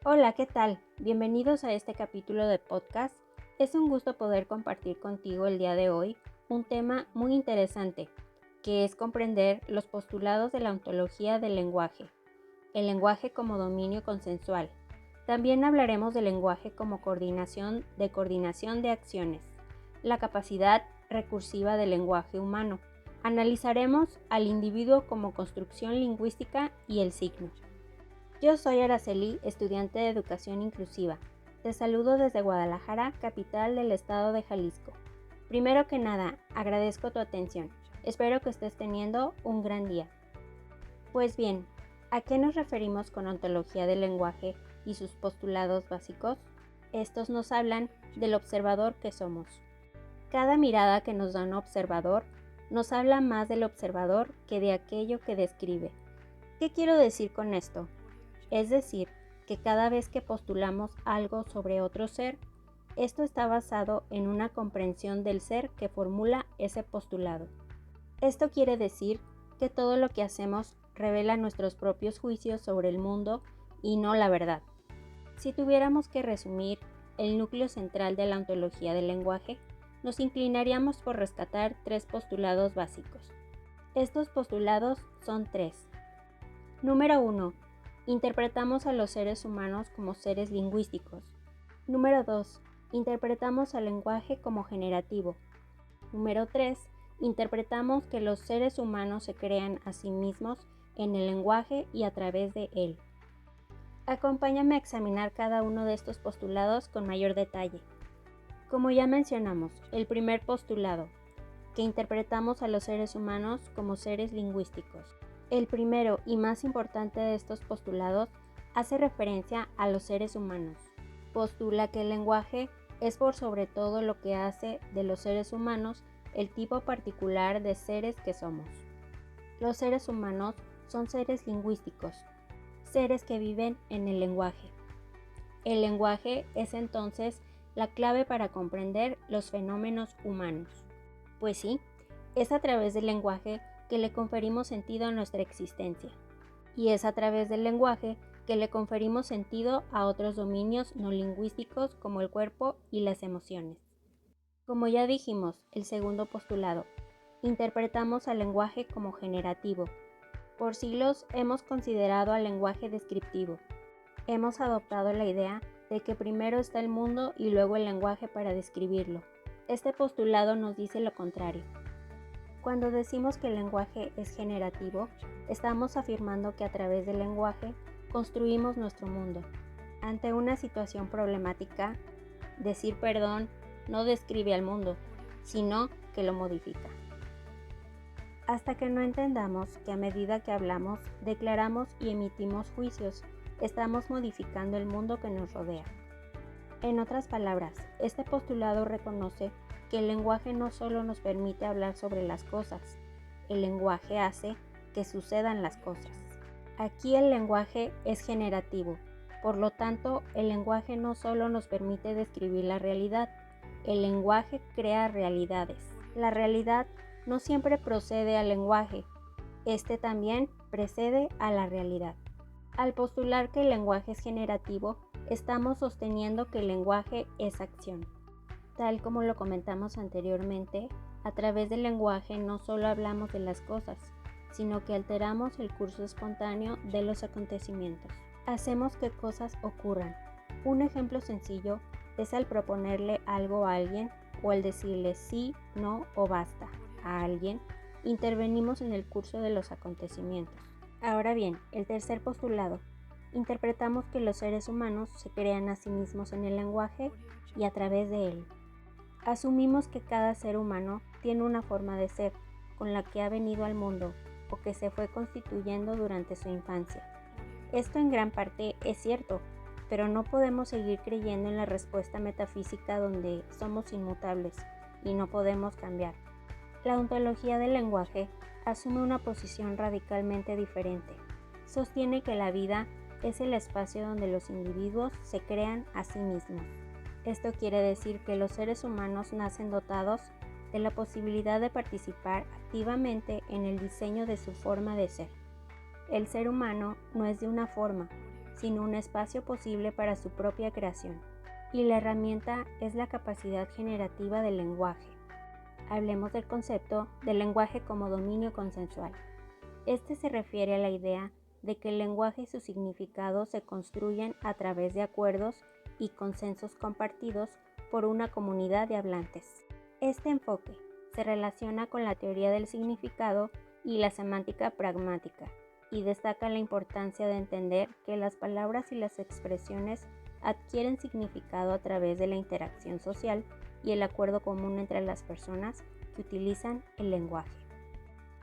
Hola, ¿qué tal? Bienvenidos a este capítulo de podcast. Es un gusto poder compartir contigo el día de hoy un tema muy interesante, que es comprender los postulados de la ontología del lenguaje, el lenguaje como dominio consensual. También hablaremos del lenguaje como coordinación de acciones, la capacidad recursiva del lenguaje humano. Analizaremos al individuo como construcción lingüística y el signo. Yo soy Araceli, estudiante de Educación Inclusiva. Te saludo desde Guadalajara, capital del estado de Jalisco. Primero que nada, agradezco tu atención. Espero que estés teniendo un gran día. Pues bien, ¿a qué nos referimos con ontología del lenguaje y sus postulados básicos? Estos nos hablan del observador que somos. Cada mirada que nos da un observador nos habla más del observador que de aquello que describe. ¿Qué quiero decir con esto? Es decir, que cada vez que postulamos algo sobre otro ser, esto está basado en una comprensión del ser que formula ese postulado. Esto quiere decir que todo lo que hacemos revela nuestros propios juicios sobre el mundo y no la verdad. Si tuviéramos que resumir el núcleo central de la ontología del lenguaje, nos inclinaríamos por rescatar tres postulados básicos. Estos postulados son tres. Número 1. Interpretamos a los seres humanos como seres lingüísticos. Número 2. Interpretamos al lenguaje como generativo. Número 3. Interpretamos que los seres humanos se crean a sí mismos en el lenguaje y a través de él. Acompáñame a examinar cada uno de estos postulados con mayor detalle. Como ya mencionamos, el primer postulado, que interpretamos a los seres humanos como seres lingüísticos. El primero y más importante de estos postulados hace referencia a los seres humanos. Postula que el lenguaje es por sobre todo lo que hace de los seres humanos el tipo particular de seres que somos. Los seres humanos son seres lingüísticos, seres que viven en el lenguaje. El lenguaje es entonces la clave para comprender los fenómenos humanos. Pues sí, es a través del lenguaje que le conferimos sentido a nuestra existencia. Y es a través del lenguaje que le conferimos sentido a otros dominios no lingüísticos como el cuerpo y las emociones. Como ya dijimos, el segundo postulado, interpretamos al lenguaje como generativo. Por siglos hemos considerado al lenguaje descriptivo. Hemos adoptado la idea de que primero está el mundo y luego el lenguaje para describirlo. Este postulado nos dice lo contrario. Cuando decimos que el lenguaje es generativo, estamos afirmando que a través del lenguaje construimos nuestro mundo. Ante una situación problemática, decir perdón no describe al mundo, sino que lo modifica. Hasta que no entendamos que a medida que hablamos, declaramos y emitimos juicios, estamos modificando el mundo que nos rodea. En otras palabras, este postulado reconoce que el lenguaje no solo nos permite hablar sobre las cosas, el lenguaje hace que sucedan las cosas. Aquí el lenguaje es generativo, por lo tanto, el lenguaje no solo nos permite describir la realidad, el lenguaje crea realidades. La realidad no siempre procede al lenguaje, este también precede a la realidad. Al postular que el lenguaje es generativo, estamos sosteniendo que el lenguaje es acción. Tal como lo comentamos anteriormente, a través del lenguaje no solo hablamos de las cosas, sino que alteramos el curso espontáneo de los acontecimientos. Hacemos que cosas ocurran. Un ejemplo sencillo es al proponerle algo a alguien o al decirle sí, no o basta a alguien, intervenimos en el curso de los acontecimientos. Ahora bien, el tercer postulado. Interpretamos que los seres humanos se crean a sí mismos en el lenguaje y a través de él. Asumimos que cada ser humano tiene una forma de ser con la que ha venido al mundo o que se fue constituyendo durante su infancia. Esto en gran parte es cierto, pero no podemos seguir creyendo en la respuesta metafísica donde somos inmutables y no podemos cambiar. La ontología del lenguaje asume una posición radicalmente diferente. Sostiene que la vida es el espacio donde los individuos se crean a sí mismos. Esto quiere decir que los seres humanos nacen dotados de la posibilidad de participar activamente en el diseño de su forma de ser. El ser humano no es de una forma, sino un espacio posible para su propia creación. Y la herramienta es la capacidad generativa del lenguaje. Hablemos del concepto del lenguaje como dominio consensual. Este se refiere a la idea de que el lenguaje y su significado se construyen a través de acuerdos y consensos compartidos por una comunidad de hablantes. Este enfoque se relaciona con la teoría del significado y la semántica pragmática, y destaca la importancia de entender que las palabras y las expresiones adquieren significado a través de la interacción social y el acuerdo común entre las personas que utilizan el lenguaje.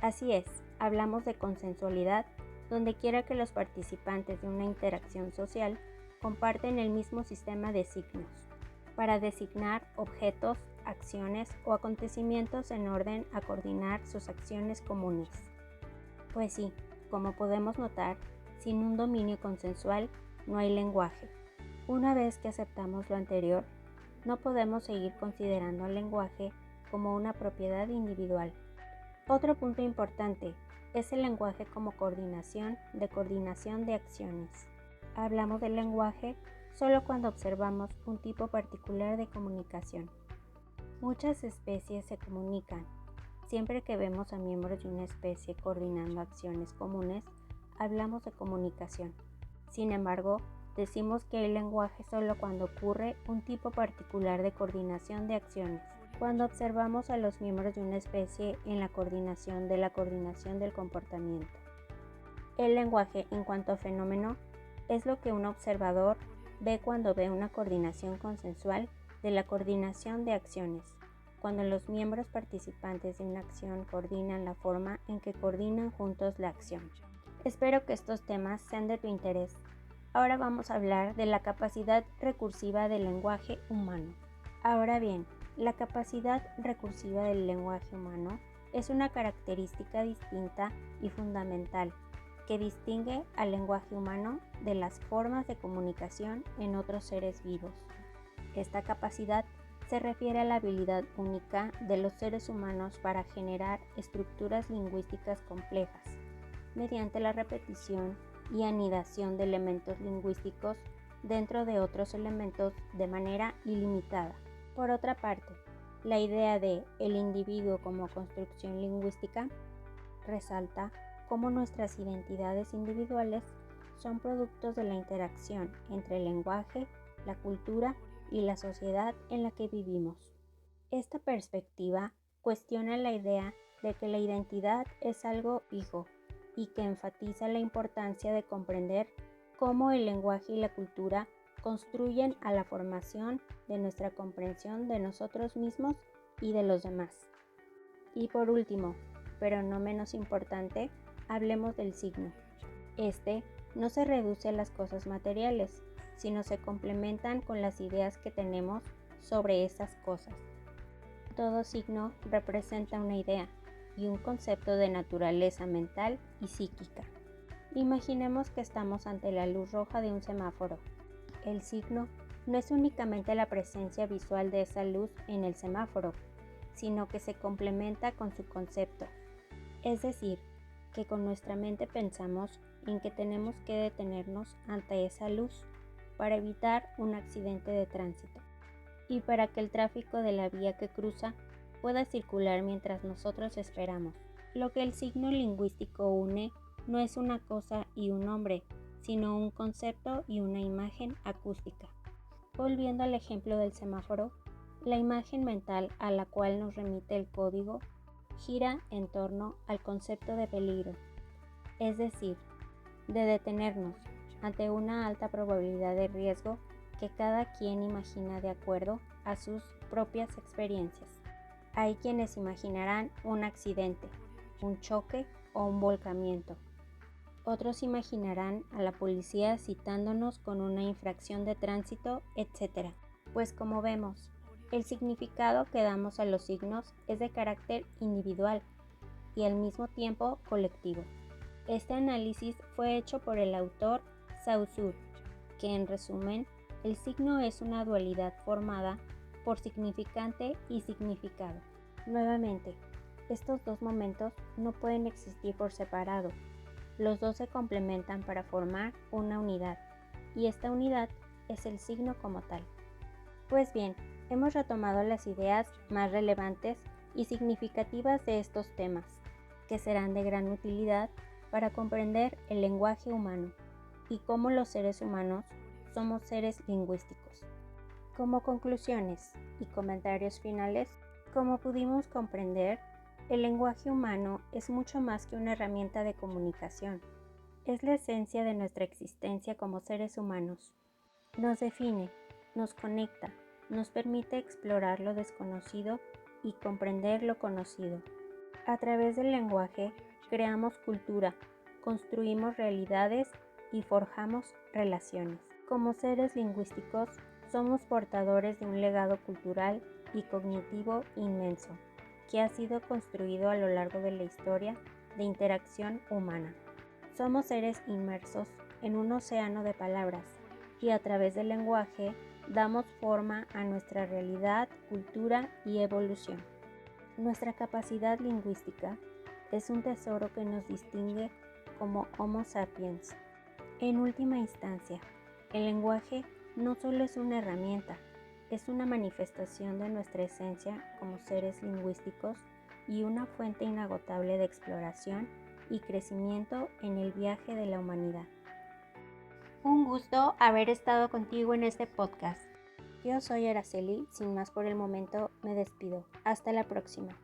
Así es, hablamos de consensualidad donde quiera que los participantes de una interacción social comparten el mismo sistema de signos para designar objetos, acciones o acontecimientos en orden a coordinar sus acciones comunes. Pues sí, como podemos notar, sin un dominio consensual no hay lenguaje. Una vez que aceptamos lo anterior, no podemos seguir considerando el lenguaje como una propiedad individual. Otro punto importante es el lenguaje como coordinación de acciones. Hablamos del lenguaje solo cuando observamos un tipo particular de comunicación. Muchas especies se comunican. Siempre que vemos a miembros de una especie coordinando acciones comunes, hablamos de comunicación. Sin embargo, decimos que hay lenguaje solo cuando ocurre un tipo particular de coordinación de acciones. Cuando observamos a los miembros de una especie en la coordinación del comportamiento. El lenguaje, en cuanto a fenómeno, es lo que un observador ve cuando ve una coordinación consensual de la coordinación de acciones, cuando los miembros participantes de una acción coordinan la forma en que coordinan juntos la acción. Espero que estos temas sean de tu interés. Ahora vamos a hablar de la capacidad recursiva del lenguaje humano. Ahora bien, la capacidad recursiva del lenguaje humano es una característica distinta y fundamental que distingue al lenguaje humano de las formas de comunicación en otros seres vivos. Esta capacidad se refiere a la habilidad única de los seres humanos para generar estructuras lingüísticas complejas, mediante la repetición y anidación de elementos lingüísticos dentro de otros elementos de manera ilimitada. Por otra parte, la idea de el individuo como construcción lingüística resalta cómo nuestras identidades individuales son productos de la interacción entre el lenguaje, la cultura y la sociedad en la que vivimos. Esta perspectiva cuestiona la idea de que la identidad es algo fijo y que enfatiza la importancia de comprender cómo el lenguaje y la cultura construyen a la formación de nuestra comprensión de nosotros mismos y de los demás. Y por último, pero no menos importante, hablemos del signo. Este no se reduce a las cosas materiales, sino se complementan con las ideas que tenemos sobre esas cosas. Todo signo representa una idea y un concepto de naturaleza mental y psíquica. Imaginemos que estamos ante la luz roja de un semáforo. El signo no es únicamente la presencia visual de esa luz en el semáforo, sino que se complementa con su concepto. Es decir, que con nuestra mente pensamos en que tenemos que detenernos ante esa luz para evitar un accidente de tránsito y para que el tráfico de la vía que cruza pueda circular mientras nosotros esperamos. Lo que el signo lingüístico une no es una cosa y un nombre, sino un concepto y una imagen acústica. Volviendo al ejemplo del semáforo, la imagen mental a la cual nos remite el código gira en torno al concepto de peligro, es decir, de detenernos ante una alta probabilidad de riesgo que cada quien imagina de acuerdo a sus propias experiencias. Hay quienes imaginarán un accidente, un choque o un volcamiento. Otros imaginarán a la policía citándonos con una infracción de tránsito, etc. Pues como vemos, el significado que damos a los signos es de carácter individual y al mismo tiempo colectivo. Este análisis fue hecho por el autor Saussure, que en resumen, el signo es una dualidad formada por significante y significado. Nuevamente, estos dos momentos no pueden existir por separado. Los dos se complementan para formar una unidad. y esta unidad es el signo como tal. Pues bien, hemos retomado las ideas más relevantes y significativas de estos temas, que serán de gran utilidad para comprender el lenguaje humano y cómo los seres humanos somos seres lingüísticos. Como conclusiones y comentarios finales, como pudimos comprender, el lenguaje humano es mucho más que una herramienta de comunicación. Es la esencia de nuestra existencia como seres humanos. Nos define, nos conecta, nos permite explorar lo desconocido y comprender lo conocido. A través del lenguaje creamos cultura, construimos realidades y forjamos relaciones. Como seres lingüísticos, somos portadores de un legado cultural y cognitivo inmenso, que ha sido construido a lo largo de la historia de interacción humana. Somos seres inmersos en un océano de palabras y a través del lenguaje damos forma a nuestra realidad, cultura y evolución. Nuestra capacidad lingüística es un tesoro que nos distingue como Homo sapiens. En última instancia, el lenguaje no solo es una herramienta, es una manifestación de nuestra esencia como seres lingüísticos y una fuente inagotable de exploración y crecimiento en el viaje de la humanidad. Un gusto haber estado contigo en este podcast. Yo soy Araceli, sin más por el momento me despido. Hasta la próxima.